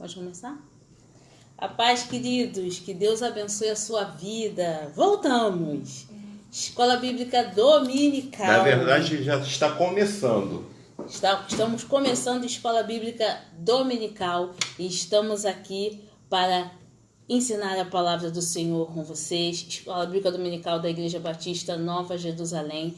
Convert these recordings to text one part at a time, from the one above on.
Pode começar? A paz, queridos, que Deus abençoe a sua vida. Voltamos. Escola Bíblica Dominical. Na verdade, já está começando. Estamos começando a Escola Bíblica Dominical e estamos aqui para ensinar a palavra do Senhor com vocês. Escola Bíblica Dominical da Igreja Batista Nova Jerusalém,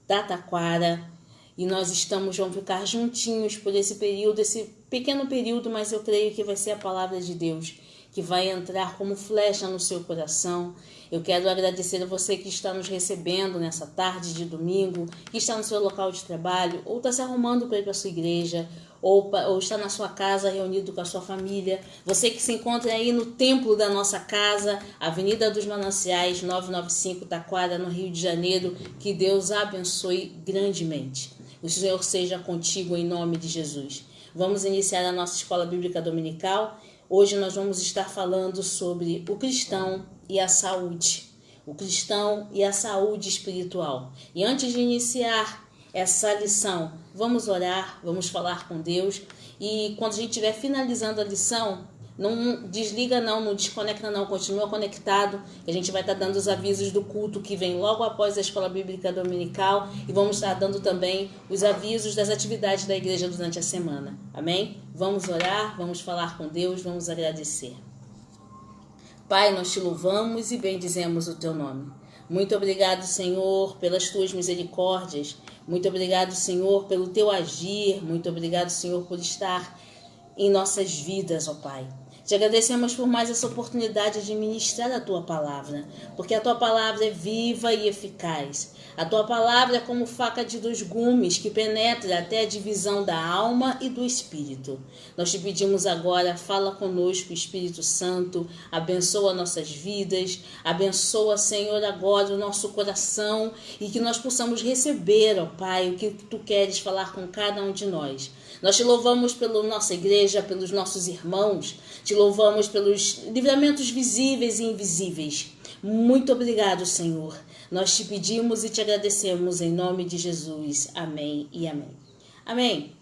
da Taquara. E nós vamos ficar juntinhos por esse período, esse pequeno período, mas eu creio que vai ser a palavra de Deus que vai entrar como flecha no seu coração. Eu quero agradecer a você que está nos recebendo nessa tarde de domingo, que está no seu local de trabalho, ou está se arrumando para ir para a sua igreja, ou está na sua casa reunido com a sua família. Você que se encontra aí no templo da nossa casa, Avenida dos Mananciais, 995 Taquara, no Rio de Janeiro, que Deus abençoe grandemente. O Senhor seja contigo em nome de Jesus. Vamos iniciar a nossa Escola Bíblica Dominical. Hoje nós vamos estar falando sobre o cristão e a saúde. O cristão e a saúde espiritual. E antes de iniciar essa lição, vamos orar, vamos falar com Deus. E quando a gente estiver finalizando a lição, não desliga não desconecta não, continua conectado. A gente vai estar dando os avisos do culto que vem logo após a Escola Bíblica Dominical. E vamos estar dando também os avisos das atividades da igreja durante a semana. Amém? Vamos orar, vamos falar com Deus, vamos agradecer. Pai, nós te louvamos e bendizemos o teu nome. Muito obrigado, Senhor, pelas tuas misericórdias. Muito obrigado, Senhor, pelo teu agir. Muito obrigado, Senhor, por estar em nossas vidas, ó Pai. Te agradecemos por mais essa oportunidade de ministrar a Tua Palavra, porque a Tua Palavra é viva e eficaz. A Tua Palavra é como faca de dois gumes que penetra até a divisão da alma e do espírito. Nós te pedimos agora, fala conosco, Espírito Santo, abençoa nossas vidas, abençoa, Senhor, agora o nosso coração e que nós possamos receber, ó Pai, o que Tu queres falar com cada um de nós. Nós te louvamos pela nossa igreja, pelos nossos irmãos, te louvamos pelos livramentos visíveis e invisíveis. Muito obrigado, Senhor. Nós te pedimos e te agradecemos em nome de Jesus. Amém e amém. Amém.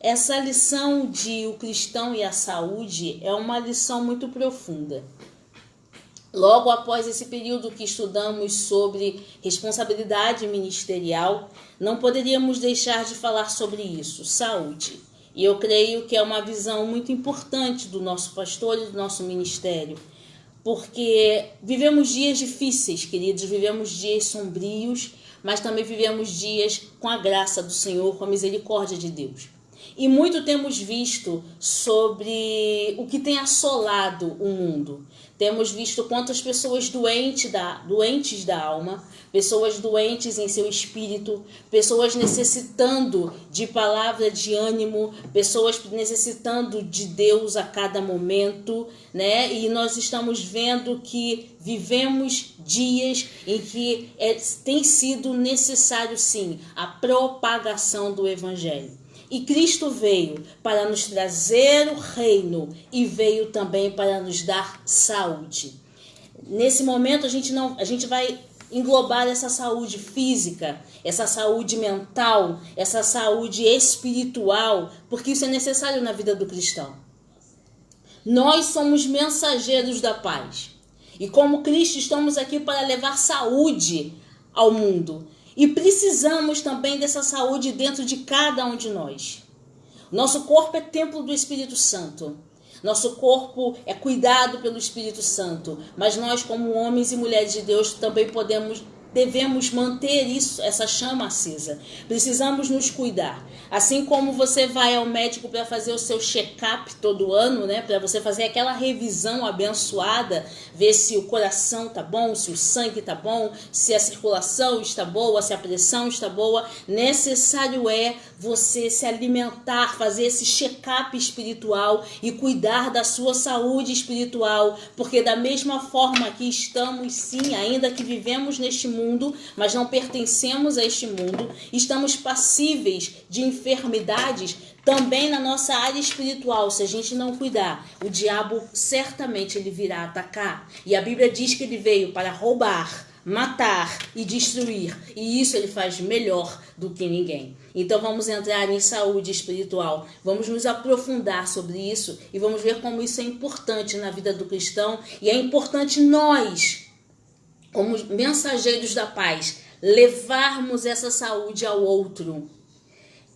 Essa lição de o cristão e a saúde é uma lição muito profunda. Logo após esse período que estudamos sobre responsabilidade ministerial, não poderíamos deixar de falar sobre isso, saúde. E eu creio que é uma visão muito importante do nosso pastor e do nosso ministério, porque vivemos dias difíceis, queridos, vivemos dias sombrios, mas também vivemos dias com a graça do Senhor, com a misericórdia de Deus. E muito temos visto sobre o que tem assolado o mundo. Temos visto quantas pessoas doentes da alma, pessoas doentes em seu espírito, pessoas necessitando de palavra de ânimo, pessoas necessitando de Deus a cada momento, né? E nós estamos vendo que vivemos dias em que tem sido necessário, sim, a propagação do Evangelho. E Cristo veio para nos trazer o reino e veio também para nos dar saúde. Nesse momento a gente vai englobar essa saúde física, essa saúde mental, essa saúde espiritual, porque isso é necessário na vida do cristão. Nós somos mensageiros da paz. E como Cristo estamos aqui para levar saúde ao mundo. E precisamos também dessa saúde dentro de cada um de nós. Nosso corpo é templo do Espírito Santo. Nosso corpo é cuidado pelo Espírito Santo. Mas nós, como homens e mulheres de Deus, também devemos manter essa chama acesa. Precisamos nos cuidar. Assim como você vai ao médico para fazer o seu check-up todo ano, né? Para você fazer aquela revisão abençoada, ver se o coração está bom, se o sangue está bom, se a circulação está boa, se a pressão está boa. Necessário é você se alimentar, fazer esse check-up espiritual e cuidar da sua saúde espiritual. Porque da mesma forma que estamos, sim, ainda que vivemos neste mundo, mas não pertencemos a este mundo, estamos passíveis de enfermidades também na nossa área espiritual. Se a gente não cuidar, o diabo certamente ele virá atacar. E a Bíblia diz que ele veio para roubar, matar e destruir. E isso ele faz melhor do que ninguém. Então vamos entrar em saúde espiritual. Vamos nos aprofundar sobre isso e vamos ver como isso é importante na vida do cristão. E é importante nós, como mensageiros da paz, levarmos essa saúde ao outro.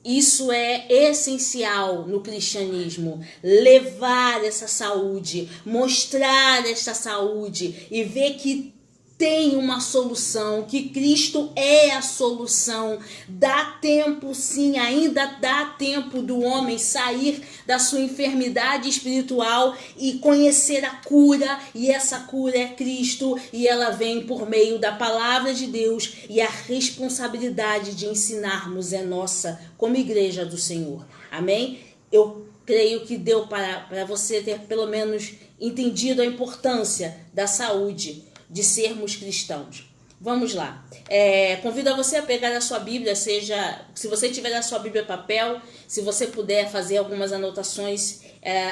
Isso é essencial no cristianismo, levar essa saúde, mostrar essa saúde e ver que tem uma solução, que Cristo é a solução. Dá tempo, sim, ainda dá tempo do homem sair da sua enfermidade espiritual e conhecer a cura, e essa cura é Cristo, e ela vem por meio da palavra de Deus, e a responsabilidade de ensinarmos é nossa como igreja do Senhor. Amém? Eu creio que deu para você ter pelo menos entendido a importância da saúde, de sermos cristãos. Vamos lá. Convido a você a pegar a sua Bíblia, se você tiver a sua Bíblia papel, se você puder fazer algumas anotações,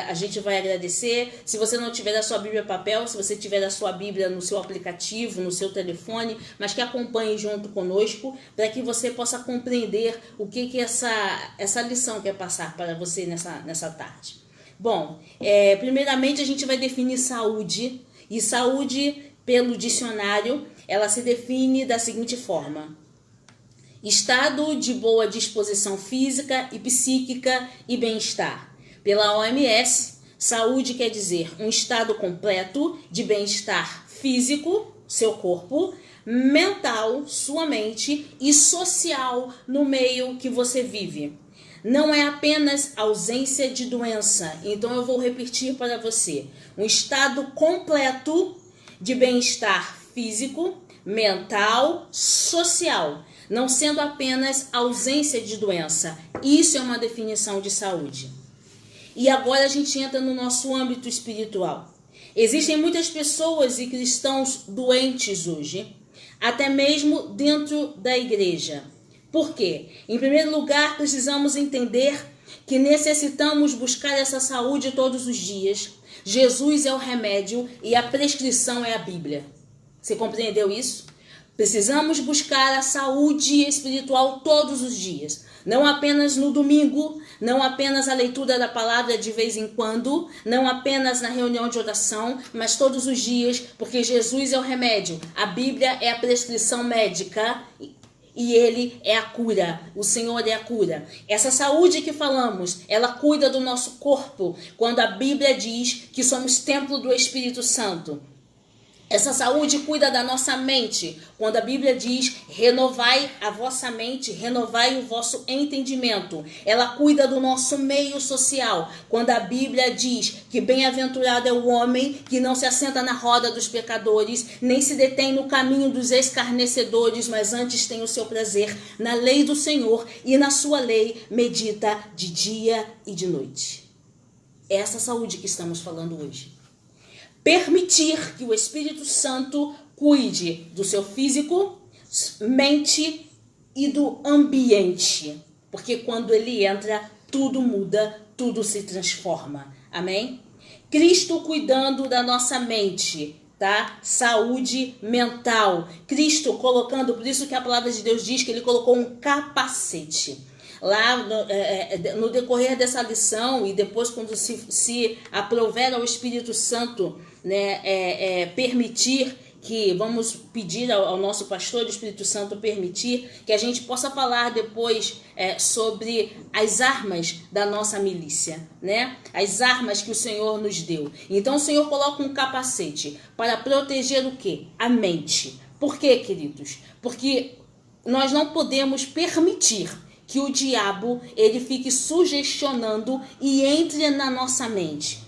a gente vai agradecer. Se você não tiver a sua Bíblia papel, se você tiver a sua Bíblia no seu aplicativo, no seu telefone, mas que acompanhe junto conosco, para que você possa compreender o que essa lição quer passar para você nessa tarde. Bom, primeiramente a gente vai definir saúde, e saúde, pelo dicionário, ela se define da seguinte forma: estado de boa disposição física e psíquica e bem-estar. Pela OMS, saúde quer dizer um estado completo de bem-estar físico, seu corpo, mental, sua mente, e social no meio que você vive. Não é apenas ausência de doença. Então eu vou repetir para você: um estado completo de bem-estar físico, mental, social, não sendo apenas ausência de doença. Isso é uma definição de saúde. E agora a gente entra no nosso âmbito espiritual. Existem muitas pessoas e cristãos doentes hoje, até mesmo dentro da igreja. Por quê? Em primeiro lugar, precisamos entender que necessitamos buscar essa saúde todos os dias. Jesus é o remédio e a prescrição é a Bíblia. Você compreendeu isso? Precisamos buscar a saúde espiritual todos os dias. Não apenas no domingo, não apenas a leitura da palavra de vez em quando, não apenas na reunião de oração, mas todos os dias, porque Jesus é o remédio. A Bíblia é a prescrição médica e ele é a cura, o Senhor é a cura. Essa saúde que falamos, ela cuida do nosso corpo, quando a Bíblia diz que somos templo do Espírito Santo. Essa saúde cuida da nossa mente, quando a Bíblia diz: renovai a vossa mente, renovai o vosso entendimento. Ela cuida do nosso meio social, quando a Bíblia diz que bem-aventurado é o homem que não se assenta na roda dos pecadores, nem se detém no caminho dos escarnecedores, mas antes tem o seu prazer na lei do Senhor, e na sua lei medita de dia e de noite. É essa saúde que estamos falando hoje. Permitir que o Espírito Santo cuide do seu físico, mente e do ambiente. Porque quando ele entra, tudo muda, tudo se transforma. Amém? Cristo cuidando da nossa mente, tá? Saúde mental. Cristo colocando, por isso que a palavra de Deus diz que ele colocou um capacete. Lá no decorrer dessa lição, e depois quando se aprover ao Espírito Santo, né, permitir que, vamos pedir ao nosso pastor do Espírito Santo permitir que a gente possa falar depois sobre as armas da nossa milícia, né? As armas que o Senhor nos deu. Então o Senhor coloca um capacete para proteger o quê? A mente. Por quê, queridos? Porque nós não podemos permitir que o diabo ele fique sugestionando e entre na nossa mente.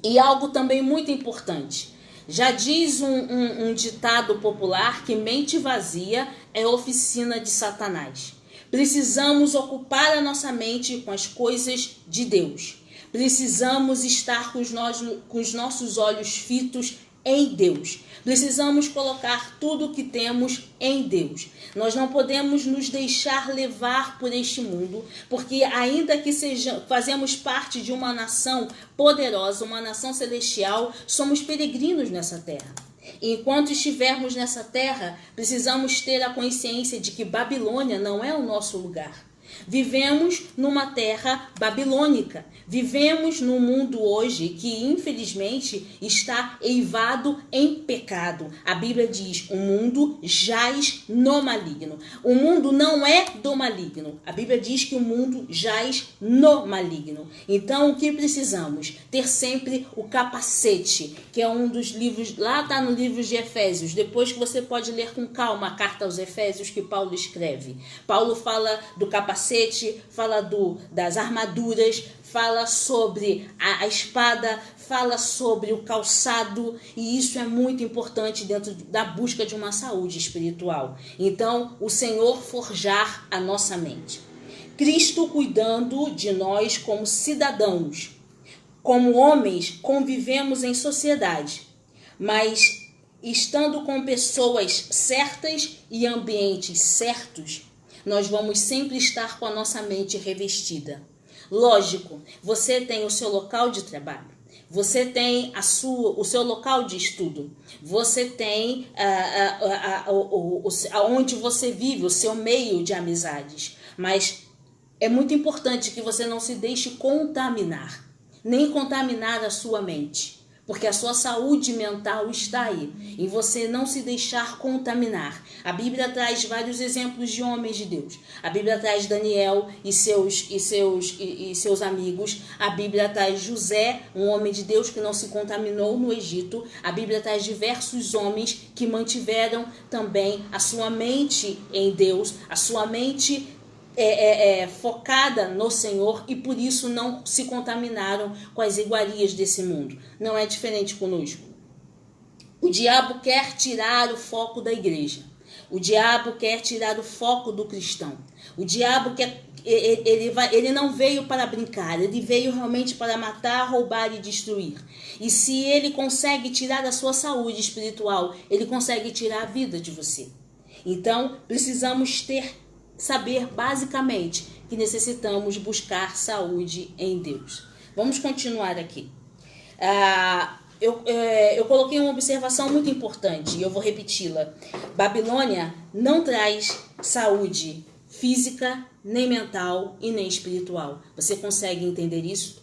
E algo também muito importante. Já diz um ditado popular que mente vazia é oficina de Satanás. Precisamos ocupar a nossa mente com as coisas de Deus. Precisamos estar com os nossos olhos fitos em Deus. Precisamos colocar tudo o que temos em Deus. Nós não podemos nos deixar levar por este mundo, porque ainda que fazemos parte de uma nação poderosa, uma nação celestial, somos peregrinos nessa terra. Enquanto estivermos nessa terra, precisamos ter a consciência de que Babilônia não é o nosso lugar. Vivemos numa terra babilônica. Vivemos num mundo hoje que, infelizmente, está eivado em pecado. A Bíblia diz: o mundo jaz no maligno. O mundo não é do maligno. A Bíblia diz que o mundo jaz no maligno. Então, o que precisamos? Ter sempre o capacete, que é um dos livros, lá está no livro de Efésios. Depois que você pode ler com calma a carta aos Efésios que Paulo escreve. Paulo fala do capacete, fala das armaduras, fala sobre a espada, fala sobre o calçado, e isso é muito importante dentro da busca de uma saúde espiritual. Então, o Senhor forjar a nossa mente. Cristo cuidando de nós como cidadãos. Como homens, convivemos em sociedade, mas estando com pessoas certas e ambientes certos, nós vamos sempre estar com a nossa mente revestida. Lógico, você tem o seu local de trabalho, você tem o seu local de estudo, você tem onde você vive, o seu meio de amizades, mas é muito importante que você não se deixe contaminar, nem contaminar a sua mente. Porque a sua saúde mental está aí, em você não se deixar contaminar. A Bíblia traz vários exemplos de homens de Deus. A Bíblia traz Daniel e seus amigos. A Bíblia traz José, um homem de Deus que não se contaminou no Egito. A Bíblia traz diversos homens que mantiveram também a sua mente em Deus, a sua mente focada no Senhor, e por isso não se contaminaram com as iguarias desse mundo. Não é diferente conosco. O diabo quer tirar o foco da igreja. O diabo quer tirar o foco do cristão. O diabo quer, ele não veio para brincar, ele veio realmente para matar, roubar e destruir. E se ele consegue tirar a sua saúde espiritual, ele consegue tirar a vida de você. Então, precisamos saber basicamente que necessitamos buscar saúde em Deus. Vamos continuar aqui. Eu coloquei uma observação muito importante e eu vou repeti-la. Babilônia não traz saúde física, nem mental e nem espiritual. Você consegue entender isso?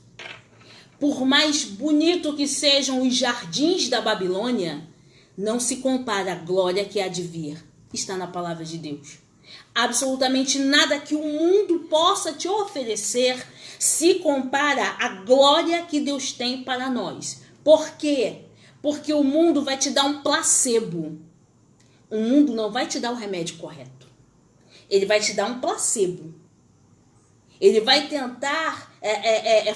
Por mais bonito que sejam os jardins da Babilônia, não se compara à glória que há de vir. Está na palavra de Deus. Absolutamente nada que o mundo possa te oferecer se compara à glória que Deus tem para nós. Por quê? Porque o mundo vai te dar um placebo. O mundo não vai te dar o remédio correto. Ele vai te dar um placebo. Ele vai tentar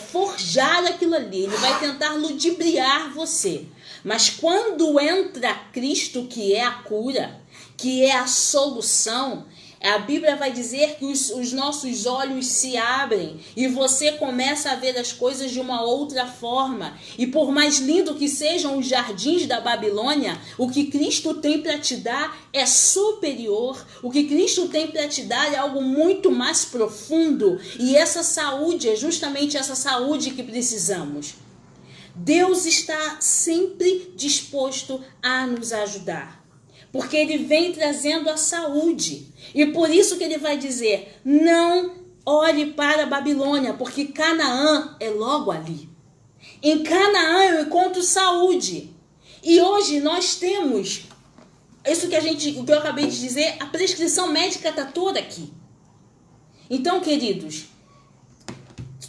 forjar aquilo ali. Ele vai tentar ludibriar você. Mas quando entra Cristo, que é a cura, que é a solução, a Bíblia vai dizer que os nossos olhos se abrem e você começa a ver as coisas de uma outra forma. E por mais lindo que sejam os jardins da Babilônia, o que Cristo tem para te dar é superior. O que Cristo tem para te dar é algo muito mais profundo. E essa saúde é justamente essa saúde que precisamos. Deus está sempre disposto a nos ajudar. Porque ele vem trazendo a saúde. E por isso que ele vai dizer, não olhe para a Babilônia, porque Canaã é logo ali. Em Canaã eu encontro saúde. E hoje nós temos, o que eu acabei de dizer, a prescrição médica está toda aqui. Então, queridos,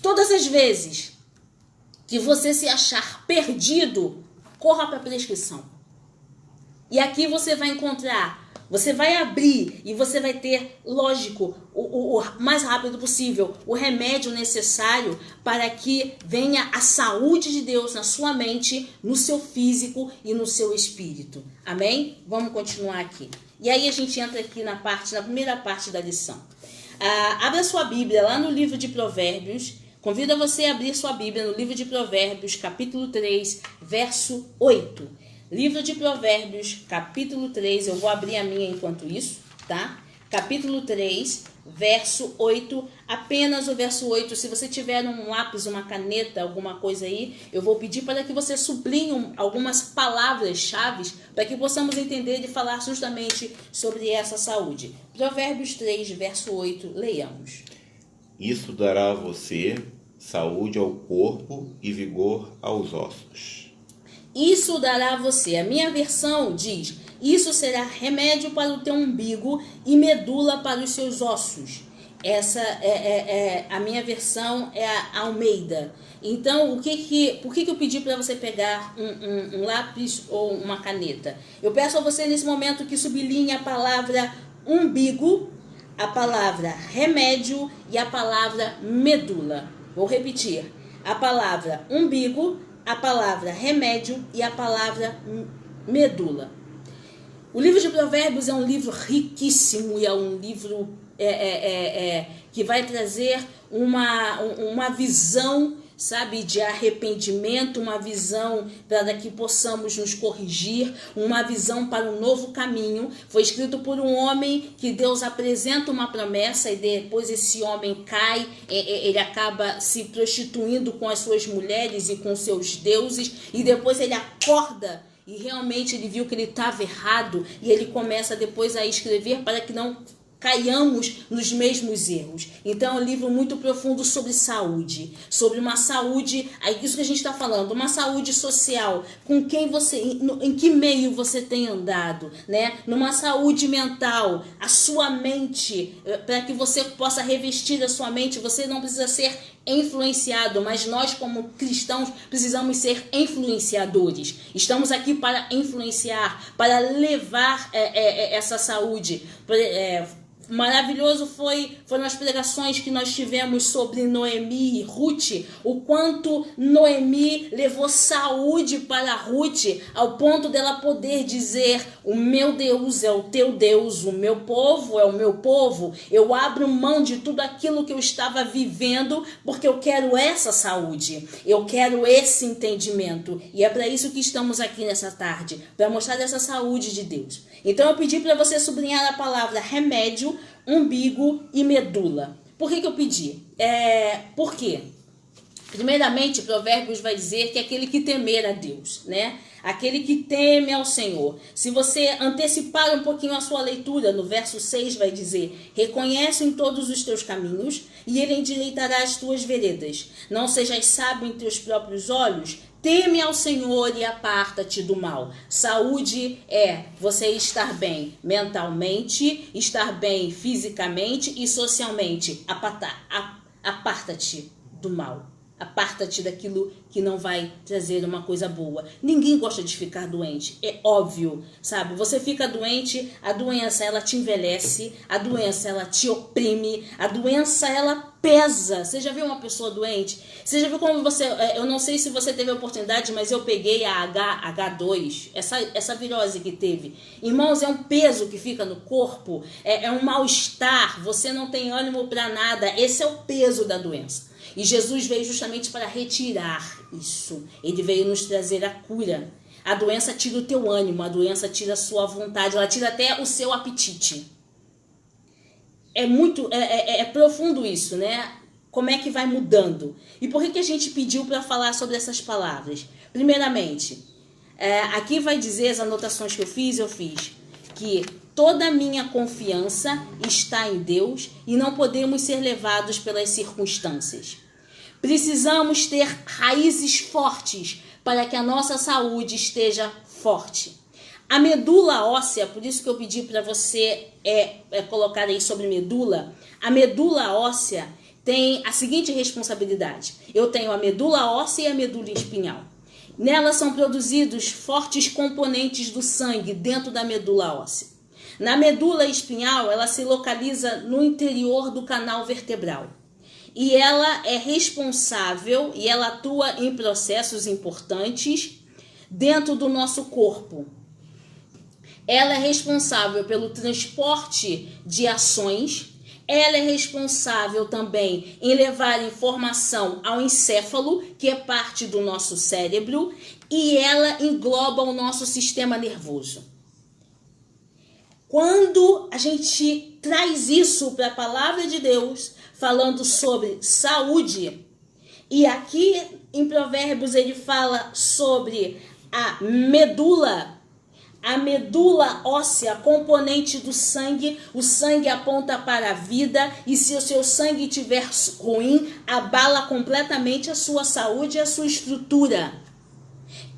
todas as vezes que você se achar perdido, corra para a prescrição. E aqui você vai encontrar, você vai abrir e você vai ter, lógico, o mais rápido possível, o remédio necessário para que venha a saúde de Deus na sua mente, no seu físico e no seu espírito. Amém? Vamos continuar aqui. E aí a gente entra aqui na primeira parte da lição. Abra sua Bíblia lá no livro de Provérbios. Convido você a abrir sua Bíblia no livro de Provérbios, capítulo 3, verso 8. Livro de Provérbios, capítulo 3, eu vou abrir a minha enquanto isso, tá? Capítulo 3, verso 8, apenas o verso 8. Se você tiver um lápis, uma caneta, alguma coisa aí, eu vou pedir para que você sublinhe algumas palavras-chave para que possamos entender e falar justamente sobre essa saúde. Provérbios 3, verso 8, leiamos. Isso dará a você saúde ao corpo e vigor aos ossos. Isso dará a você. A minha versão diz: isso será remédio para o teu umbigo e medula para os seus ossos. Essa a minha versão é a Almeida. Então, por que eu pedi para você pegar um lápis ou uma caneta? Eu peço a você nesse momento que sublinhe a palavra umbigo, a palavra remédio e a palavra medula. Vou repetir: a palavra umbigo, a palavra remédio e a palavra medula. O livro de Provérbios é um livro riquíssimo e é um livro que vai trazer uma visão, sabe, de arrependimento, uma visão para que possamos nos corrigir, uma visão para um novo caminho. Foi escrito por um homem que Deus apresenta uma promessa e depois esse homem cai, ele acaba se prostituindo com as suas mulheres e com seus deuses, e depois ele acorda e realmente ele viu que ele estava errado, e ele começa depois a escrever para que não caiamos nos mesmos erros. Então é um livro muito profundo sobre saúde, sobre uma saúde, é isso que a gente está falando, uma saúde social, com quem você, em que meio você tem andado, né? Numa saúde mental, a sua mente, para que você possa revestir a sua mente, você não precisa ser influenciado, mas nós como cristãos precisamos ser influenciadores. Estamos aqui para influenciar, para levar essa saúde. Maravilhoso foram as pregações que nós tivemos sobre Noemi e Ruth, o quanto Noemi levou saúde para Ruth, ao ponto dela poder dizer: o meu Deus é o teu Deus, o meu povo é o meu povo, eu abro mão de tudo aquilo que eu estava vivendo, porque eu quero essa saúde, eu quero esse entendimento, e é para isso que estamos aqui nessa tarde, para mostrar essa saúde de Deus. Então eu pedi para você sublinhar a palavra remédio, umbigo e medula. Por que eu pedi? Por quê? Primeiramente, Provérbios vai dizer que é aquele que temer a Deus, né? Aquele que teme ao Senhor. Se você antecipar um pouquinho a sua leitura, no verso 6 vai dizer: reconhece em todos os teus caminhos e ele endireitará as tuas veredas. Não sejas sábio em teus próprios olhos, teme ao Senhor e aparta-te do mal. Saúde é você estar bem mentalmente, estar bem fisicamente e socialmente. Aparta-te do mal. Aparta-te daquilo que não vai trazer uma coisa boa. Ninguém gosta de ficar doente, é óbvio, sabe? Você fica doente, a doença ela te envelhece, a doença ela te oprime, a doença ela pesa. Você já viu uma pessoa doente? Você já viu como você... eu não sei se você teve a oportunidade, mas eu peguei a H2, essa virose que teve. Irmãos, é um peso que fica no corpo, é um mal-estar, você não tem ânimo para nada. Esse é o peso da doença. E Jesus veio justamente para retirar isso. Ele veio nos trazer a cura. A doença tira o teu ânimo, a doença tira a sua vontade, ela tira até o seu apetite. É muito, profundo isso, né? Como é que vai mudando? E por que a gente pediu para falar sobre essas palavras? Primeiramente, aqui vai dizer as anotações que eu fiz que toda a minha confiança está em Deus e não podemos ser levados pelas circunstâncias. Precisamos ter raízes fortes para que a nossa saúde esteja forte. A medula óssea, por isso que eu pedi para você colocar aí sobre medula, a medula óssea tem a seguinte responsabilidade: eu tenho a medula óssea e a medula espinhal. Nelas são produzidos fortes componentes do sangue dentro da medula óssea. Na medula espinhal, ela se localiza no interior do canal vertebral. E ela é responsável e ela atua em processos importantes dentro do nosso corpo. Ela é responsável pelo transporte de ações. Ela é responsável também em levar informação ao encéfalo, que é parte do nosso cérebro, e ela engloba o nosso sistema nervoso. Quando a gente traz isso para a palavra de Deus, falando sobre saúde, e aqui em Provérbios ele fala sobre a medula óssea, componente do sangue. O sangue aponta para a vida, e se o seu sangue estiver ruim, abala completamente a sua saúde e a sua estrutura.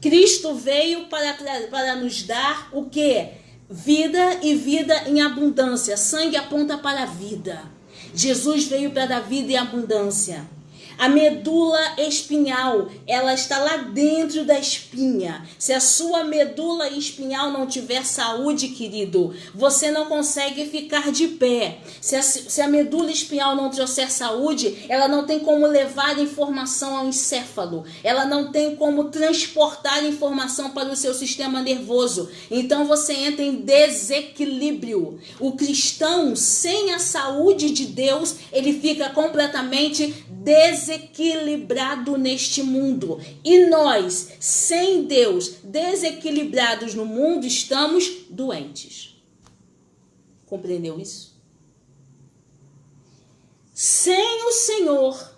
Cristo veio para nos dar o quê? Vida e vida em abundância. Sangue aponta para a vida. Jesus veio para dar vida e abundância. A medula espinhal, ela está lá dentro da espinha. Se a sua medula espinhal não tiver saúde, querido, você não consegue ficar de pé. Se a medula espinhal não trouxer saúde, ela não tem como levar informação ao encéfalo. Ela não tem como transportar informação para o seu sistema nervoso. Então você entra em desequilíbrio. O cristão, sem a saúde de Deus, ele fica completamente desequilibrado neste mundo. E nós, sem Deus, desequilibrados no mundo, estamos doentes. Compreendeu isso? Sem o Senhor,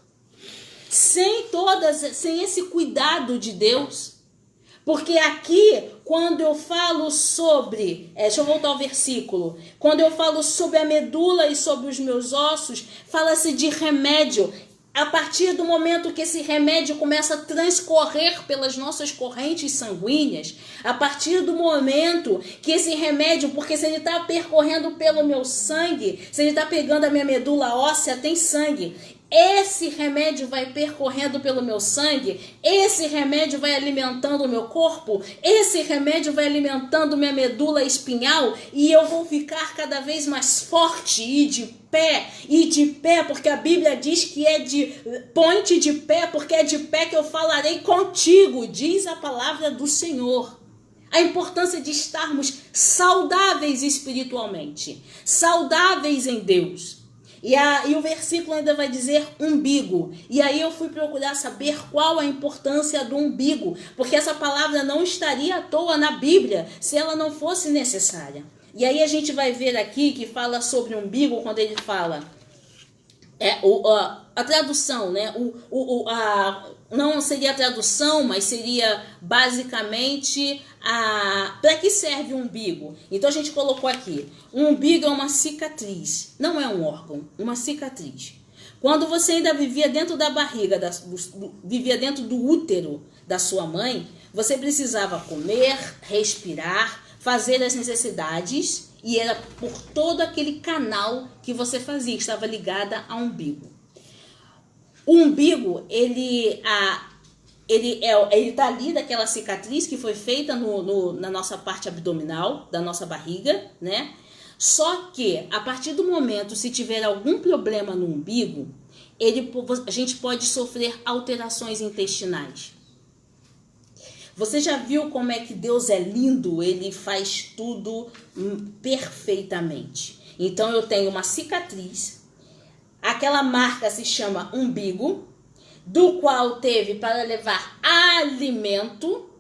sem esse cuidado de Deus, porque aqui, quando eu falo sobre, deixa eu voltar ao versículo, quando eu falo sobre a medula e sobre os meus ossos, fala-se de remédio. A partir do momento que esse remédio começa a transcorrer pelas nossas correntes sanguíneas, a partir do momento que esse remédio, porque se ele está percorrendo pelo meu sangue, se ele está pegando a minha medula óssea, tem sangue. Esse remédio vai percorrendo pelo meu sangue, esse remédio vai alimentando o meu corpo, esse remédio vai alimentando minha medula espinhal, e eu vou ficar cada vez mais forte e de pé, porque a Bíblia diz que põe-te de pé, porque é de pé que eu falarei contigo, diz a palavra do Senhor. A importância de estarmos saudáveis espiritualmente, saudáveis em Deus. E o versículo ainda vai dizer umbigo. E aí eu fui procurar saber qual a importância do umbigo, porque essa palavra não estaria à toa na Bíblia se ela não fosse necessária. E aí a gente vai ver aqui que fala sobre umbigo quando ele fala a tradução, né? Não seria a tradução, mas seria basicamente para que serve o umbigo. Então a gente colocou aqui, um umbigo é uma cicatriz, não é um órgão, uma cicatriz. Quando você ainda vivia dentro da barriga, vivia dentro do útero da sua mãe, você precisava comer, respirar, fazer as necessidades, e era por todo aquele canal que você fazia, que estava ligada ao umbigo. O umbigo, ele está ali daquela cicatriz que foi feita na nossa parte abdominal, da nossa barriga, né? Só que, a partir do momento, se tiver algum problema no umbigo, a gente pode sofrer alterações intestinais. Você já viu como é que Deus é lindo? Ele faz tudo perfeitamente. Então eu tenho uma cicatriz, aquela marca se chama umbigo, do qual teve para levar alimento,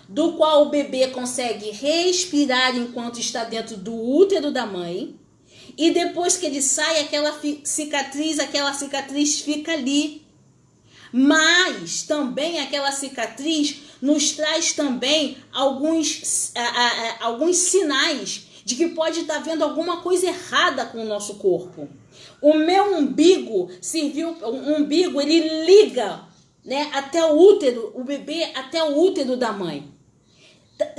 do qual o bebê consegue respirar enquanto está dentro do útero da mãe, e depois que ele sai, aquela cicatriz fica ali. Mas também aquela cicatriz nos traz também alguns sinais de que pode estar havendo alguma coisa errada com o nosso corpo. O meu umbigo ele liga, né, até o útero, o bebê até o útero da mãe.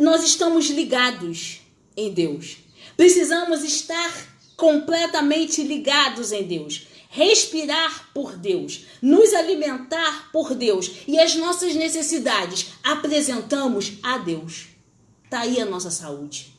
Nós estamos ligados em Deus. Precisamos estar completamente ligados em Deus. Respirar por Deus, nos alimentar por Deus, e as nossas necessidades apresentamos a Deus. Está aí a nossa saúde.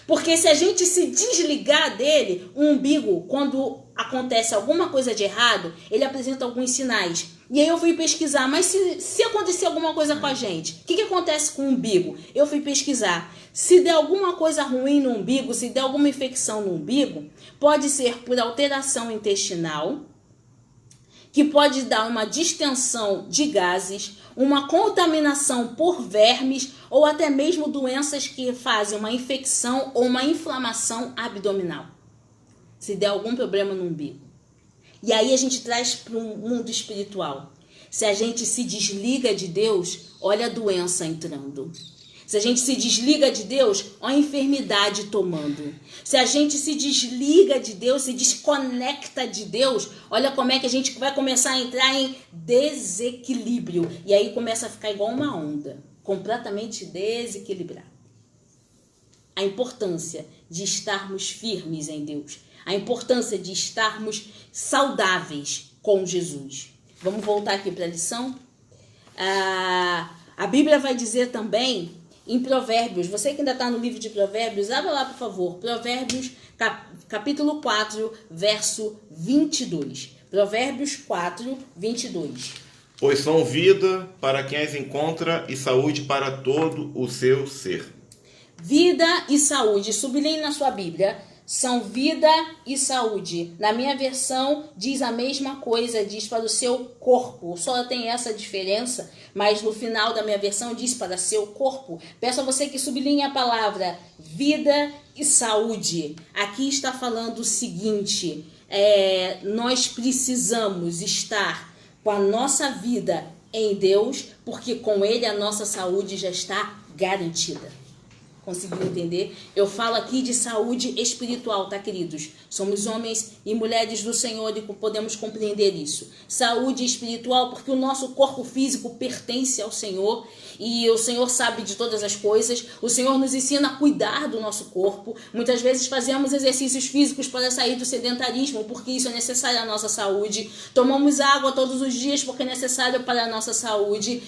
Porque se a gente se desligar dele, o umbigo, quando acontece alguma coisa de errado, ele apresenta alguns sinais. E aí eu fui pesquisar, mas se acontecer alguma coisa com a gente, o que acontece com o umbigo? Eu fui pesquisar. Se der alguma coisa ruim no umbigo, se der alguma infecção no umbigo, pode ser por alteração intestinal, que pode dar uma distensão de gases, uma contaminação por vermes ou até mesmo doenças que fazem uma infecção ou uma inflamação abdominal, se der algum problema no umbigo. E aí a gente traz para um mundo espiritual. Se a gente se desliga de Deus, olha a doença entrando. Se a gente se desliga de Deus, olha a enfermidade tomando. Se a gente se desliga de Deus, se desconecta de Deus, olha como é que a gente vai começar a entrar em desequilíbrio. E aí começa a ficar igual uma onda, completamente desequilibrado. A importância de estarmos firmes em Deus. A importância de estarmos saudáveis com Jesus. Vamos voltar aqui para a lição? A Bíblia vai dizer também em Provérbios, você que ainda está no livro de Provérbios, abra lá, por favor, Provérbios, capítulo 4, verso 22. Provérbios 4, 22. Pois são vida para quem as encontra e saúde para todo o seu ser. Vida e saúde, sublinhe na sua Bíblia, são vida e saúde. Na minha versão diz a mesma coisa, diz para o seu corpo. Só tem essa diferença, mas no final da minha versão diz para seu corpo. Peço a você que sublinhe a palavra vida e saúde. Aqui está falando o seguinte, nós precisamos estar com a nossa vida em Deus, porque com Ele a nossa saúde já está garantida. Conseguiu entender? Eu falo aqui de saúde espiritual, tá, queridos? Somos homens e mulheres do Senhor e podemos compreender isso. Saúde espiritual, porque o nosso corpo físico pertence ao Senhor e o Senhor sabe de todas as coisas. O Senhor nos ensina a cuidar do nosso corpo. Muitas vezes fazemos exercícios físicos para sair do sedentarismo, porque isso é necessário à nossa saúde. Tomamos água todos os dias porque é necessário para a nossa saúde.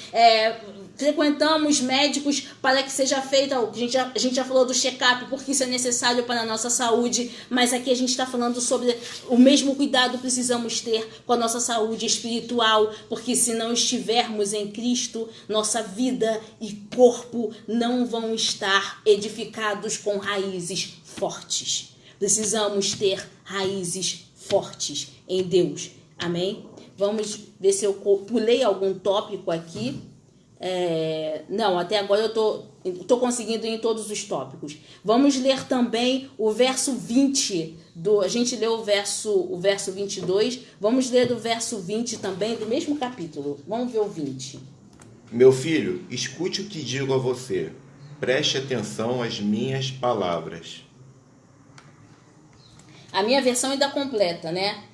Frequentamos médicos para que seja feita, a gente já falou do check-up, porque isso é necessário para a nossa saúde, mas aqui a gente está falando sobre o mesmo cuidado precisamos ter com a nossa saúde espiritual, porque se não estivermos em Cristo, nossa vida e corpo não vão estar edificados com raízes fortes. Precisamos ter raízes fortes em Deus. Amém? Vamos ver se eu pulei algum tópico aqui. Não, até agora eu tô conseguindo ir em todos os tópicos. Vamos ler também o verso 20. A gente leu o verso 22. Vamos ler o verso 20 também do mesmo capítulo. Vamos ver o 20. Meu filho, escute o que digo a você. Preste atenção às minhas palavras. A minha versão ainda completa, né?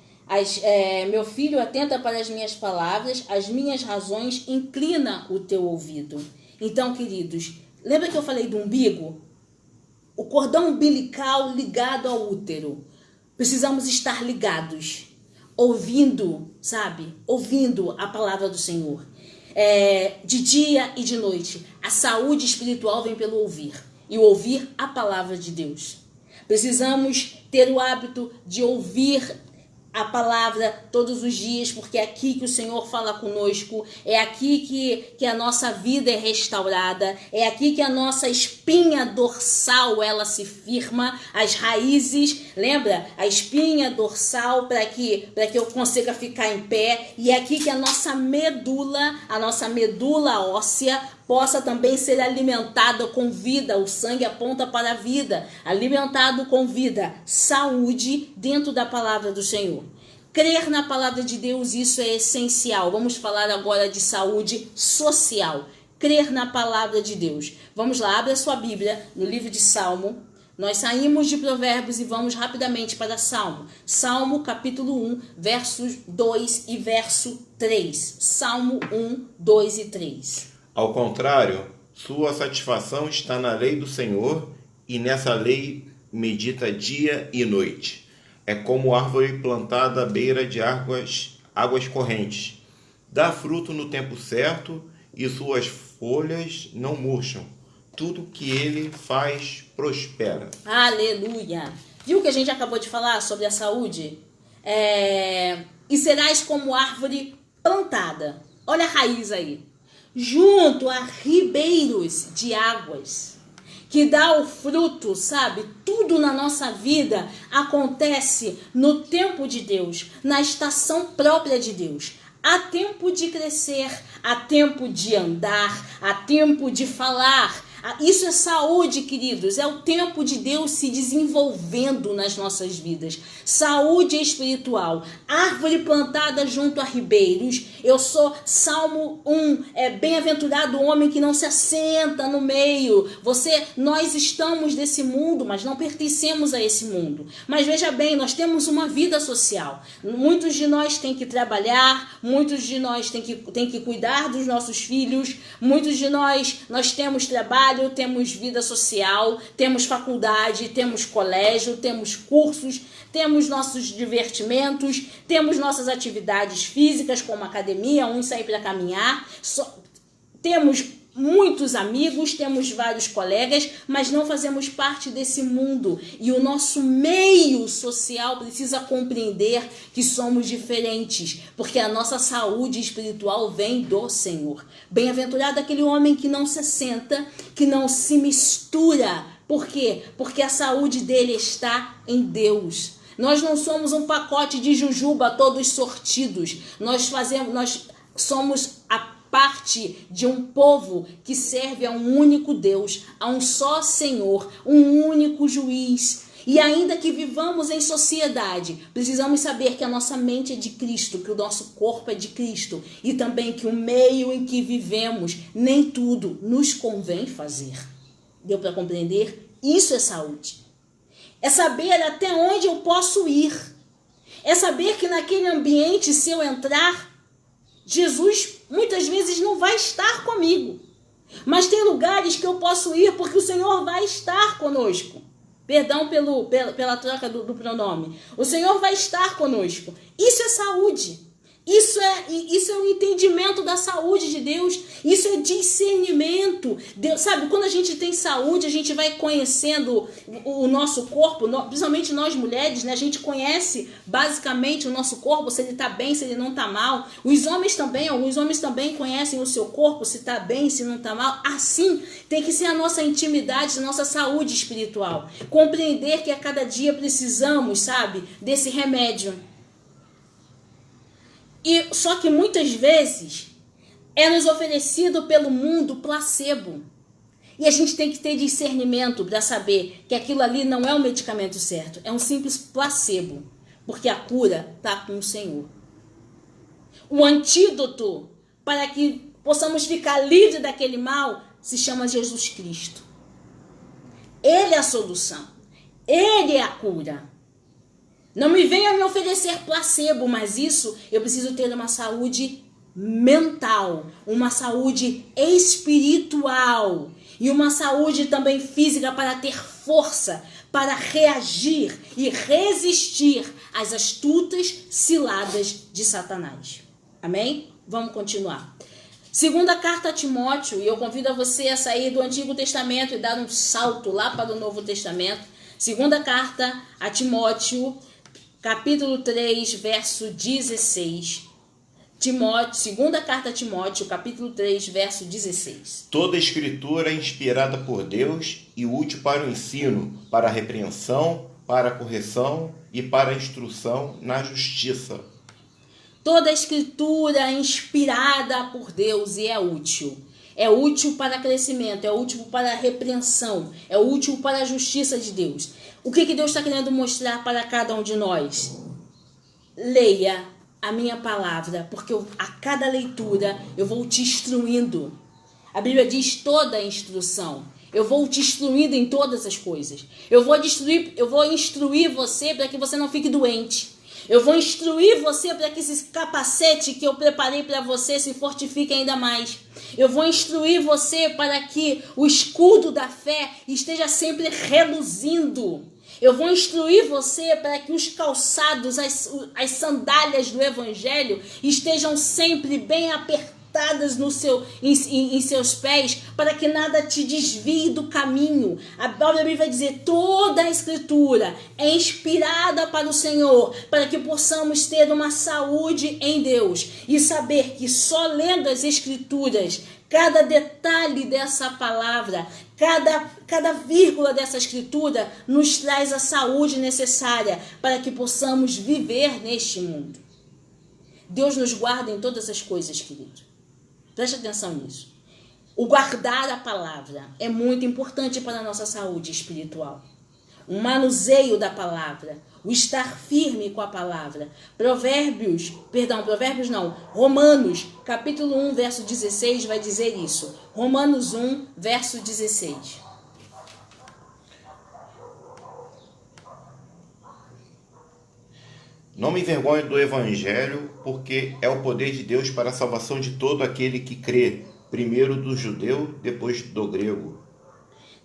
Meu filho, atenta para as minhas palavras, as minhas razões, inclina o teu ouvido. Então, queridos, lembra que eu falei do umbigo? O cordão umbilical ligado ao útero. Precisamos estar ligados, ouvindo, sabe? Ouvindo a palavra do Senhor. De dia e de noite. A saúde espiritual vem pelo ouvir. E ouvir a palavra de Deus. Precisamos ter o hábito de ouvir a palavra todos os dias, porque é aqui que o Senhor fala conosco, é aqui que a nossa vida é restaurada, é aqui que a nossa espinha dorsal ela se firma, as raízes, lembra? A espinha dorsal para que eu consiga ficar em pé, e é aqui que a nossa medula óssea possa também ser alimentada com vida. O sangue aponta para a vida, alimentado com vida, saúde dentro da palavra do Senhor. Crer na palavra de Deus, isso é essencial. Vamos falar agora de saúde social. Crer na palavra de Deus. Vamos lá, abre a sua Bíblia no livro de Salmo. Nós saímos de Provérbios e vamos rapidamente para Salmo. Salmo capítulo 1, versos 2 e verso 3. Salmo 1, 2 e 3. Ao contrário, sua satisfação está na lei do Senhor, e nessa lei medita dia e noite. É como árvore plantada à beira de águas correntes. Dá fruto no tempo certo, e suas folhas não murcham. Tudo que ele faz prospera. Aleluia! Viu que a gente acabou de falar sobre a saúde? E serás como árvore plantada. Olha a raiz aí. Junto a ribeiros de águas, que dá o fruto, sabe? Tudo na nossa vida acontece no tempo de Deus, na estação própria de Deus. Há tempo de crescer, há tempo de andar, há tempo de falar. Isso é saúde, queridos, é o tempo de Deus se desenvolvendo nas nossas vidas. Saúde espiritual, árvore plantada junto a ribeiros. Eu sou Salmo 1, bem-aventurado o homem que não se assenta no meio. Nós estamos desse mundo, mas não pertencemos a esse mundo. Mas veja bem, nós temos uma vida social. Muitos de nós têm que trabalhar, muitos de nós têm que cuidar dos nossos filhos, muitos de nós temos trabalho, temos vida social, temos faculdade, temos colégio, temos cursos, temos nossos divertimentos, temos nossas atividades físicas como academia, sair para caminhar, temos muitos amigos, temos vários colegas, mas não fazemos parte desse mundo. E o nosso meio social precisa compreender que somos diferentes, porque a nossa saúde espiritual vem do Senhor. Bem-aventurado aquele homem que não se assenta, que não se mistura. Por quê? Porque a saúde dele está em Deus. Nós não somos um pacote de jujuba todos sortidos. Nós somos a parte de um povo que serve a um único Deus, a um só Senhor, um único juiz. E ainda que vivamos em sociedade, precisamos saber que a nossa mente é de Cristo, que o nosso corpo é de Cristo e também que o meio em que vivemos, nem tudo nos convém fazer. Deu para compreender? Isso é saúde. É saber até onde eu posso ir. É saber que naquele ambiente, se eu entrar, Jesus muitas vezes não vai estar comigo. Mas tem lugares que eu posso ir porque o Senhor vai estar conosco. Perdão pela troca do pronome. O Senhor vai estar conosco. Isso é saúde. Isso é o entendimento da saúde de Deus. Isso é discernimento. Deus, sabe, quando a gente tem saúde, a gente vai conhecendo o nosso corpo, principalmente nós mulheres, né? A gente conhece basicamente o nosso corpo, se ele está bem, se ele não está mal. Alguns homens também conhecem o seu corpo, se está bem, se não está mal. Assim tem que ser a nossa intimidade, a nossa saúde espiritual. Compreender que a cada dia precisamos, sabe, desse remédio. Só que muitas vezes é nos oferecido pelo mundo placebo. E a gente tem que ter discernimento para saber que aquilo ali não é o medicamento certo. É um simples placebo. Porque a cura está com o Senhor. O antídoto para que possamos ficar livres daquele mal se chama Jesus Cristo. Ele é a solução. Ele é a cura. Não me venha me oferecer placebo, mas isso eu preciso ter uma saúde mental, uma saúde espiritual e uma saúde também física para ter força, para reagir e resistir às astutas ciladas de Satanás. Amém? Vamos continuar. Segunda carta a Timóteo, e eu convido a você a sair do Antigo Testamento e dar um salto lá para o Novo Testamento. Segunda carta a Timóteo, capítulo 3, verso 16. Segunda carta a Timóteo, capítulo 3, verso 16. Toda escritura é inspirada por Deus e útil para o ensino, para a repreensão, para a correção e para a instrução na justiça. Toda escritura é inspirada por Deus e é útil. É útil para crescimento, é útil para a repreensão, é útil para a justiça de Deus. O que Deus está querendo mostrar para cada um de nós? Leia a minha palavra, porque a cada leitura eu vou te instruindo. A Bíblia diz toda a instrução. Eu vou te instruindo em todas as coisas. Eu vou instruir você para que você não fique doente. Eu vou instruir você para que esse capacete que eu preparei para você se fortifique ainda mais. Eu vou instruir você para que o escudo da fé esteja sempre reluzindo. Eu vou instruir você para que os calçados, as sandálias do Evangelho estejam sempre bem apertados alicerçadas em seus pés, para que nada te desvie do caminho. A Bíblia vai dizer, toda a Escritura é inspirada para o Senhor, para que possamos ter uma saúde em Deus e saber que só lendo as Escrituras, cada detalhe dessa palavra, cada vírgula dessa escritura nos traz a saúde necessária para que possamos viver neste mundo. Deus nos guarda em todas as coisas, querido. Preste atenção nisso. O guardar a palavra é muito importante para a nossa saúde espiritual. O manuseio da palavra, o estar firme com a palavra. Romanos, capítulo 1, verso 16, vai dizer isso. Romanos 1, verso 16. Não me envergonho do evangelho, porque é o poder de Deus para a salvação de todo aquele que crê, primeiro do judeu, depois do grego.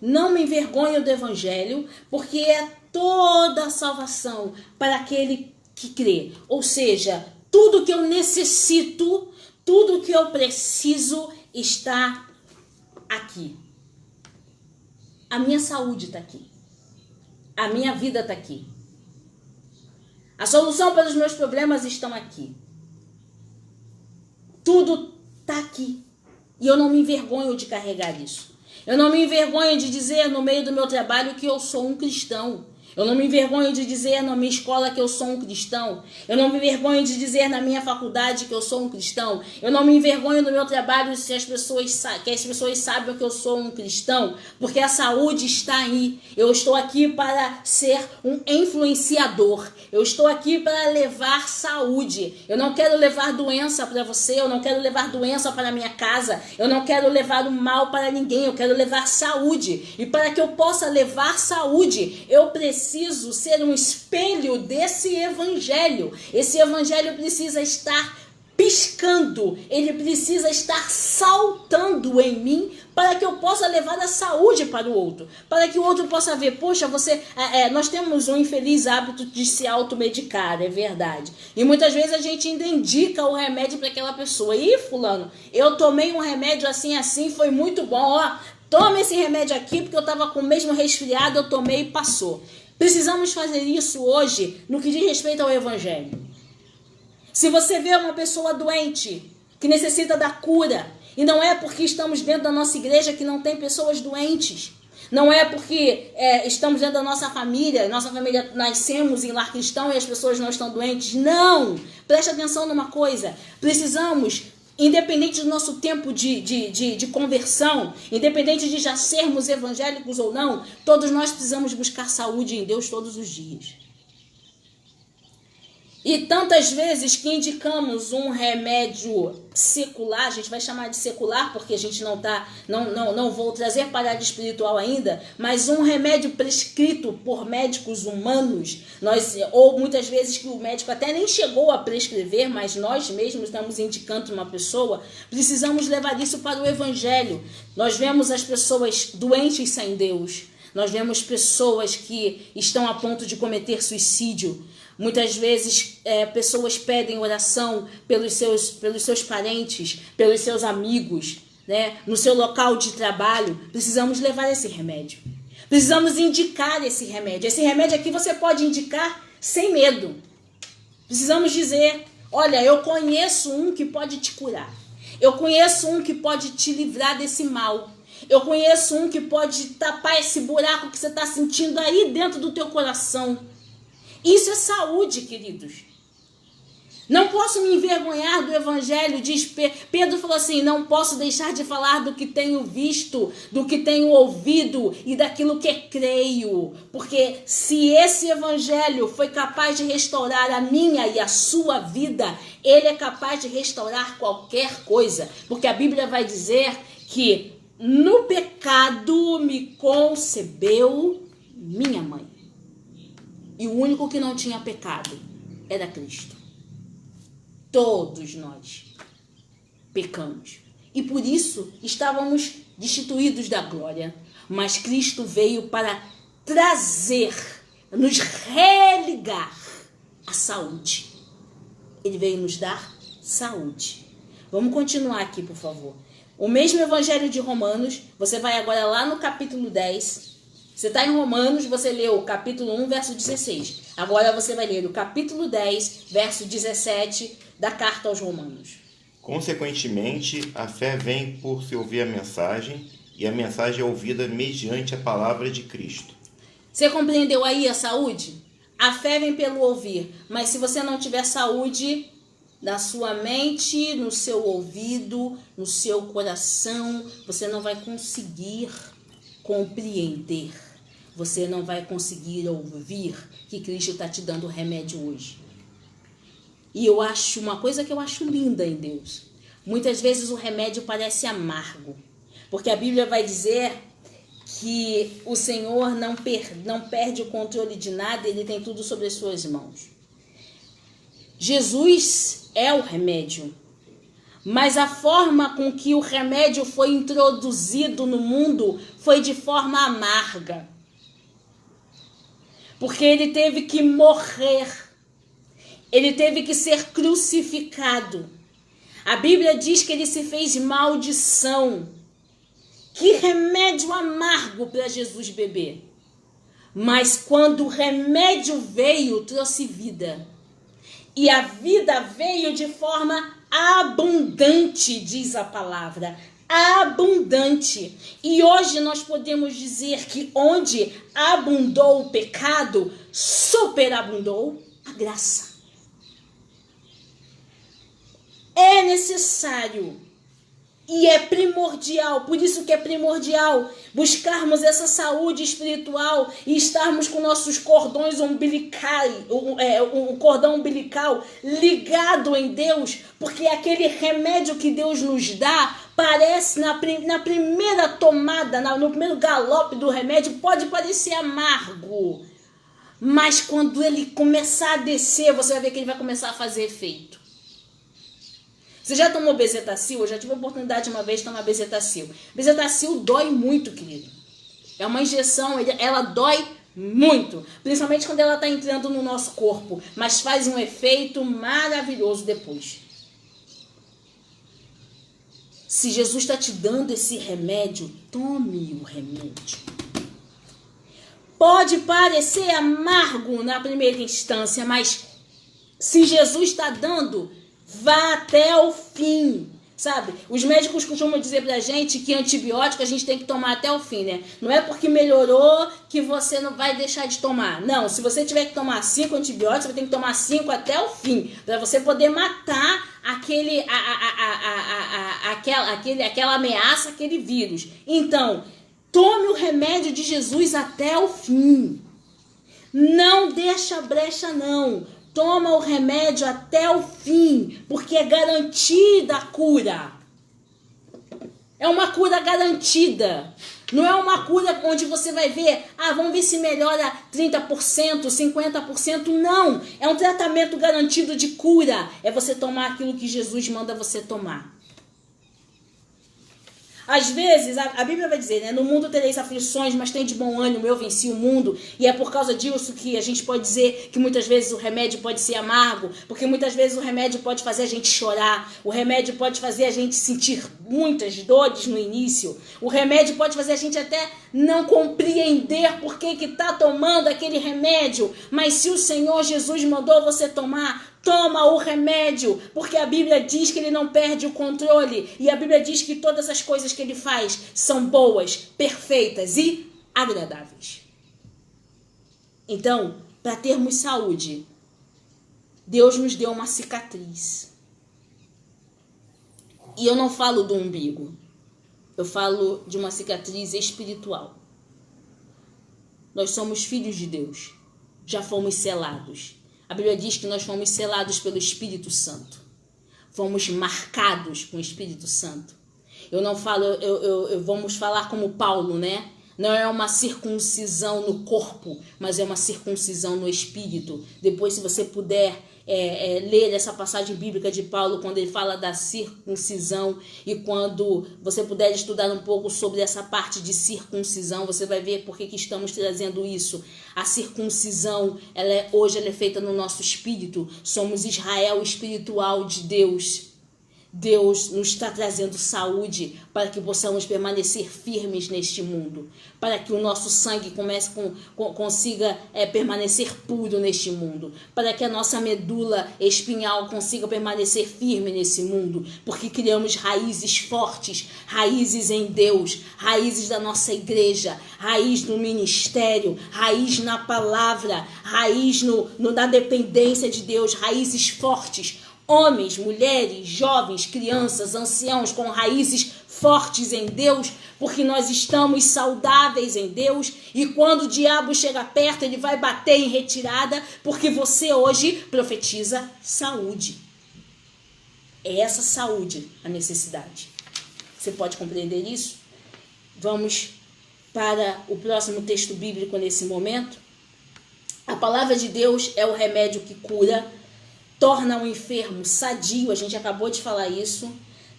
Não me envergonho do evangelho, porque é toda a salvação para aquele que crê. Ou seja, tudo que eu necessito, tudo que eu preciso está aqui. A minha saúde está aqui. A minha vida está aqui. A solução para os meus problemas estão aqui. Tudo está aqui. E eu não me envergonho de carregar isso. Eu não me envergonho de dizer no meio do meu trabalho que eu sou um cristão. Eu não me envergonho de dizer na minha escola que eu sou um cristão. Eu não me envergonho de dizer na minha faculdade que eu sou um cristão. Eu não me envergonho no meu trabalho que as pessoas sabem que eu sou um cristão. Porque a saúde está aí. Eu estou aqui para ser um influenciador. Eu estou aqui para levar saúde. Eu não quero levar doença para você. Eu não quero levar doença para a minha casa. Eu não quero levar o mal para ninguém. Eu quero levar saúde. E para que eu possa levar saúde, eu preciso ser um espelho desse evangelho. Esse evangelho precisa estar piscando, ele precisa estar saltando em mim para que eu possa levar a saúde para o outro, para que o outro possa ver, poxa, nós temos um infeliz hábito de se automedicar, é verdade, e muitas vezes a gente ainda indica o remédio para aquela pessoa. Ih, fulano, eu tomei um remédio assim, foi muito bom, ó, toma esse remédio aqui porque eu estava com o mesmo resfriado, eu tomei e passou. Precisamos fazer isso hoje no que diz respeito ao evangelho. Se você vê uma pessoa doente, que necessita da cura, e não é porque estamos dentro da nossa igreja que não tem pessoas doentes, não é porque estamos dentro da nossa família nascemos em lar cristão e as pessoas não estão doentes, não! Preste atenção numa coisa, precisamos, independente do nosso tempo de conversão, independente de já sermos evangélicos ou não, todos nós precisamos buscar saúde em Deus todos os dias. E tantas vezes que indicamos um remédio secular, a gente vai chamar de secular porque a gente não vou trazer para a área espiritual ainda, mas um remédio prescrito por médicos humanos, ou muitas vezes que o médico até nem chegou a prescrever, mas nós mesmos estamos indicando uma pessoa, precisamos levar isso para o evangelho. Nós vemos as pessoas doentes sem Deus, nós vemos pessoas que estão a ponto de cometer suicídio. Muitas vezes pessoas pedem oração pelos seus parentes, pelos seus amigos, né? No seu local de trabalho. Precisamos levar esse remédio. Precisamos indicar esse remédio. Esse remédio aqui você pode indicar sem medo. Precisamos dizer, olha, eu conheço um que pode te curar. Eu conheço um que pode te livrar desse mal. Eu conheço um que pode tapar esse buraco que você está sentindo aí dentro do teu coração. Isso é saúde, queridos. Não posso me envergonhar do evangelho, diz Pedro falou assim, não posso deixar de falar do que tenho visto, do que tenho ouvido e daquilo que creio. Porque se esse evangelho foi capaz de restaurar a minha e a sua vida, ele é capaz de restaurar qualquer coisa. Porque a Bíblia vai dizer que no pecado me concebeu minha mãe. E o único que não tinha pecado era Cristo. Todos nós pecamos. E por isso estávamos destituídos da glória. Mas Cristo veio para trazer, nos religar a saúde. Ele veio nos dar saúde. Vamos continuar aqui, por favor. O mesmo Evangelho de Romanos, você vai agora lá no capítulo 10. Você está em Romanos, você leu o capítulo 1, verso 16. Agora você vai ler o capítulo 10, verso 17 da carta aos Romanos. Consequentemente, a fé vem por se ouvir a mensagem, e a mensagem é ouvida mediante a palavra de Cristo. Você compreendeu aí a saúde? A fé vem pelo ouvir, mas se você não tiver saúde na sua mente, no seu ouvido, no seu coração, você não vai conseguir compreender. Você não vai conseguir ouvir que Cristo está te dando remédio hoje. E eu acho uma coisa que eu acho linda em Deus. Muitas vezes o remédio parece amargo, porque a Bíblia vai dizer que o Senhor não perde o controle de nada, Ele tem tudo sobre as suas mãos. Jesus é o remédio, mas a forma com que o remédio foi introduzido no mundo foi de forma amarga. Porque Ele teve que morrer, Ele teve que ser crucificado. A Bíblia diz que Ele se fez maldição. Que remédio amargo para Jesus beber. Mas quando o remédio veio, trouxe vida. E a vida veio de forma abundante, diz a palavra. Abundante. E hoje nós podemos dizer que onde abundou o pecado, superabundou a graça. É necessário e é primordial, por isso que é primordial buscarmos essa saúde espiritual e estarmos com nossos cordões umbilicais, o cordão umbilical ligado em Deus, porque aquele remédio que Deus nos dá parece na primeira tomada, no primeiro galope do remédio, pode parecer amargo, mas quando ele começar a descer, você vai ver que ele vai começar a fazer efeito. Você já tomou Bezetacil? Eu já tive a oportunidade uma vez de tomar Bezetacil. Bezetacil dói muito, querido. É uma injeção, ela dói muito. Principalmente quando ela está entrando no nosso corpo. Mas faz um efeito maravilhoso depois. Se Jesus está te dando esse remédio, tome o remédio. Pode parecer amargo na primeira instância, mas se Jesus está dando, vá até o fim, sabe? Os médicos costumam dizer pra gente que antibiótico a gente tem que tomar até o fim, né? Não é porque melhorou que você não vai deixar de tomar. Não, se você tiver que tomar 5 antibióticos, você tem que tomar 5 até o fim, pra você poder matar aquela ameaça, aquele vírus. Então, tome o remédio de Jesus até o fim. Não deixa brecha, não. Toma o remédio até o fim, porque é garantida a cura. É uma cura garantida. Não é uma cura onde você vai ver, vamos ver se melhora 30%, 50%. Não, é um tratamento garantido de cura. É você tomar aquilo que Jesus manda você tomar. Às vezes, a Bíblia vai dizer, né? No mundo tereis aflições, mas tem de bom ânimo, eu venci o mundo. E é por causa disso que a gente pode dizer que muitas vezes o remédio pode ser amargo, porque muitas vezes o remédio pode fazer a gente chorar, o remédio pode fazer a gente sentir muitas dores no início, o remédio pode fazer a gente até não compreender por que está tomando aquele remédio. Mas se o Senhor Jesus mandou você tomar, toma o remédio, porque a Bíblia diz que ele não perde o controle. E a Bíblia diz que todas as coisas que ele faz são boas, perfeitas e agradáveis. Então, para termos saúde, Deus nos deu uma cicatriz. E eu não falo do umbigo. Eu falo de uma cicatriz espiritual. Nós somos filhos de Deus. Já fomos selados. A Bíblia diz que nós fomos selados pelo Espírito Santo. Fomos marcados com o Espírito Santo. Eu não falo, vamos falar como Paulo, né? Não é uma circuncisão no corpo, mas é uma circuncisão no espírito. Depois, se você puder ler essa passagem bíblica de Paulo, quando ele fala da circuncisão, e quando você puder estudar um pouco sobre essa parte de circuncisão, você vai ver por que estamos trazendo isso. A circuncisão, hoje ela é feita no nosso espírito. Somos Israel espiritual de Deus. Deus nos está trazendo saúde para que possamos permanecer firmes neste mundo, para que o nosso sangue consiga permanecer puro neste mundo, para que a nossa medula espinhal consiga permanecer firme nesse mundo, porque criamos raízes fortes, raízes em Deus, raízes da nossa igreja, raiz no ministério, raiz na palavra, raiz na dependência de Deus, raízes fortes. Homens, mulheres, jovens, crianças, anciãos com raízes fortes em Deus, porque nós estamos saudáveis em Deus, e quando o diabo chega perto, ele vai bater em retirada, porque você hoje profetiza saúde. É essa saúde a necessidade. Você pode compreender isso? Vamos para o próximo texto bíblico nesse momento. A palavra de Deus é o remédio que cura, torna o enfermo sadio, a gente acabou de falar isso.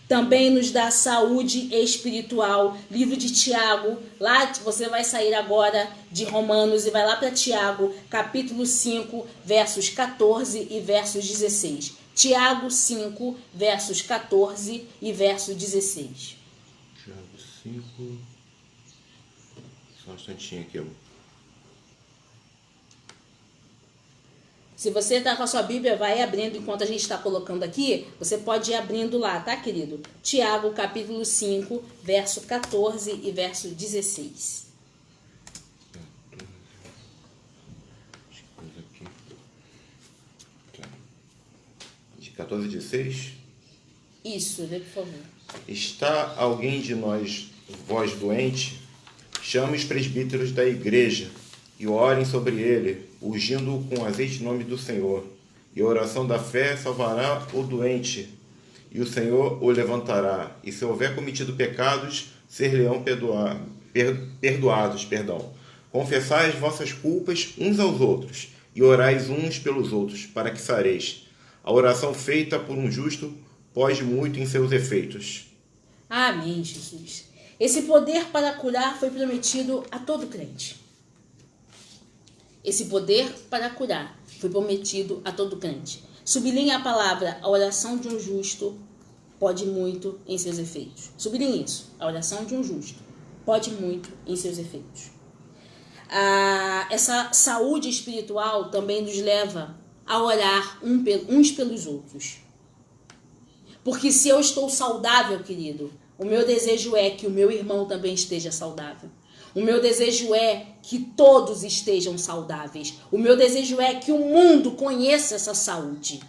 Também nos dá saúde espiritual. Livro de Tiago, lá você vai sair agora de Romanos e vai lá para Tiago, capítulo 5, versos 14 e versos 16. Tiago 5, versos 14 e verso 16. Tiago 5, só um instantinho aqui, Se você está com a sua Bíblia, vai abrindo enquanto a gente está colocando aqui. Você pode ir abrindo lá, tá, querido? Tiago, capítulo 5, verso 14 e verso 16. De 14 e 16? Isso, lê, por favor. Está alguém de nós, vós doente? Chame os presbíteros da igreja e orem sobre ele, ungindo-o com azeite em nome do Senhor. E a oração da fé salvará o doente, e o Senhor o levantará. E se houver cometido pecados, ser-lhe-ão perdoados. Confessai as vossas culpas uns aos outros, e orais uns pelos outros, para que sareis. A oração feita por um justo pode muito em seus efeitos. Amém, Jesus. Esse poder para curar foi prometido a todo crente. Esse poder para curar foi prometido a todo crente. Sublinhe a palavra, a oração de um justo pode muito em seus efeitos. Sublinhe isso, a oração de um justo pode muito em seus efeitos. Essa saúde espiritual também nos leva a orar uns pelos outros. Porque se eu estou saudável, querido, o meu desejo é que o meu irmão também esteja saudável. O meu desejo é que todos estejam saudáveis. O meu desejo é que o mundo conheça essa saúde.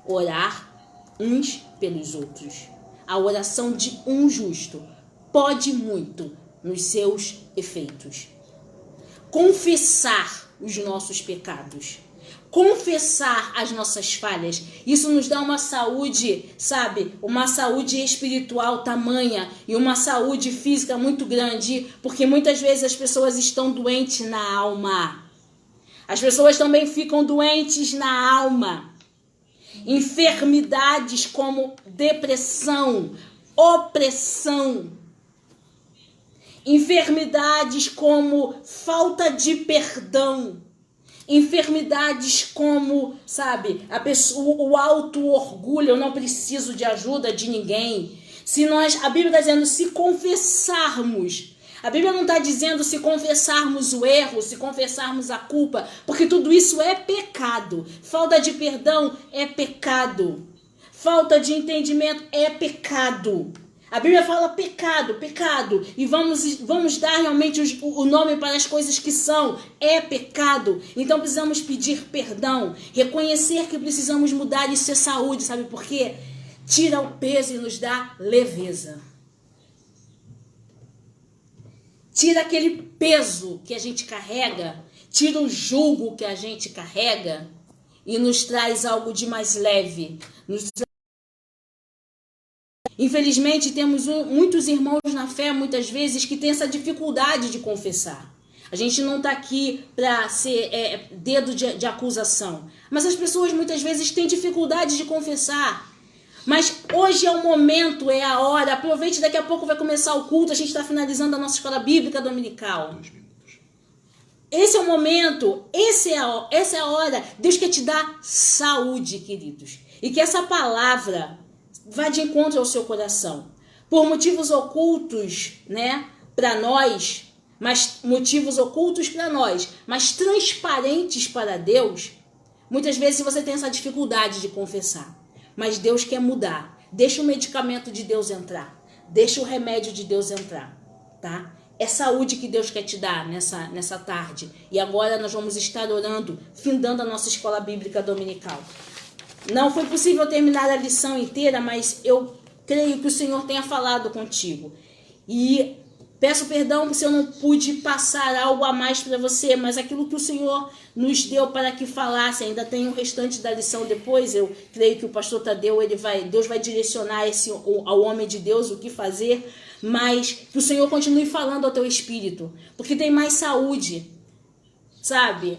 Orar uns pelos outros. A oração de um justo pode muito nos seus efeitos. Confessar os nossos pecados. Confessar as nossas falhas, isso nos dá uma saúde, sabe? Uma saúde espiritual tamanha e uma saúde física muito grande, porque muitas vezes as pessoas estão doentes na alma. As pessoas também ficam doentes na alma. Enfermidades como depressão, opressão. Enfermidades como falta de perdão. Enfermidades como, sabe, o auto-orgulho, eu não preciso de ajuda de ninguém. A Bíblia está dizendo se confessarmos. A Bíblia não está dizendo se confessarmos o erro, se confessarmos a culpa, porque tudo isso é pecado. Falta de perdão é pecado. Falta de entendimento é pecado. A Bíblia fala pecado, pecado, e vamos dar realmente o nome para as coisas que são, é pecado. Então precisamos pedir perdão, reconhecer que precisamos mudar, isso é saúde, sabe por quê? Tira o peso e nos dá leveza. Tira aquele peso que a gente carrega, tira o jugo que a gente carrega e nos traz algo de mais leve, Infelizmente, temos muitos irmãos na fé, muitas vezes, que têm essa dificuldade de confessar. A gente não está aqui para ser dedo de acusação. Mas as pessoas, muitas vezes, têm dificuldade de confessar. Mas hoje é o momento, é a hora. Aproveite, daqui a pouco vai começar o culto. A gente está finalizando a nossa escola bíblica dominical. Esse é o momento, essa é a hora. Deus quer te dar saúde, queridos. E que essa palavra vá de encontro ao seu coração. Por motivos ocultos, né, para nós, mas motivos ocultos para nós, mas transparentes para Deus, muitas vezes você tem essa dificuldade de confessar. Mas Deus quer mudar. Deixa o medicamento de Deus entrar. Deixa o remédio de Deus entrar, tá? É saúde que Deus quer te dar nessa tarde. E agora nós vamos estar orando, findando a nossa escola bíblica dominical. Não foi possível terminar a lição inteira, mas eu creio que o Senhor tenha falado contigo. E peço perdão se eu não pude passar algo a mais para você, mas aquilo que o Senhor nos deu para que falasse, ainda tem o restante da lição depois. Eu creio que o pastor Tadeu, Deus vai direcionar ao homem de Deus o que fazer, mas que o Senhor continue falando ao teu espírito, porque tem mais saúde, sabe?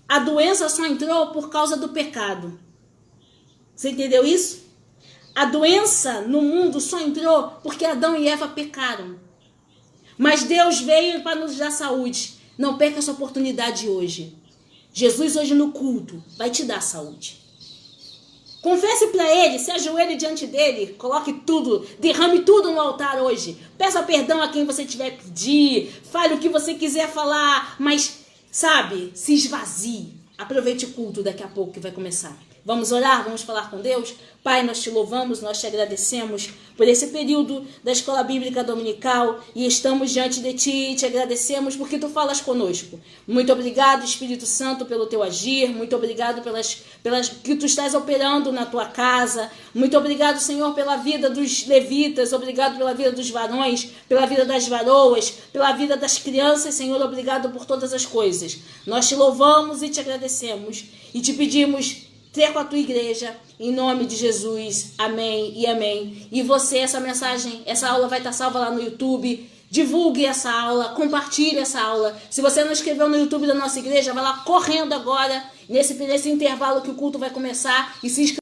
A doença só entrou por causa do pecado. Você entendeu isso? A doença no mundo só entrou porque Adão e Eva pecaram. Mas Deus veio para nos dar saúde. Não perca essa oportunidade hoje. Jesus hoje no culto vai te dar saúde. Confesse para Ele, se ajoelhe diante dEle, coloque tudo, derrame tudo no altar hoje. Peça perdão a quem você tiver que pedir, fale o que você quiser falar, mas, sabe, se esvazie. Aproveite o culto daqui a pouco que vai começar. Vamos orar, vamos falar com Deus? Pai, nós te louvamos, nós te agradecemos por esse período da Escola Bíblica Dominical e estamos diante de ti e te agradecemos porque tu falas conosco. Muito obrigado, Espírito Santo, pelo teu agir, muito obrigado pelas que tu estás operando na tua casa, muito obrigado, Senhor, pela vida dos levitas, obrigado pela vida dos varões, pela vida das varoas, pela vida das crianças, Senhor, obrigado por todas as coisas. Nós te louvamos e te agradecemos e te pedimos ter com a tua igreja, em nome de Jesus, amém e amém. E você, essa mensagem, essa aula vai estar salva lá no YouTube, divulgue essa aula, compartilhe essa aula. Se você não inscreveu no YouTube da nossa igreja, vai lá correndo agora, nesse intervalo que o culto vai começar, e se inscreve.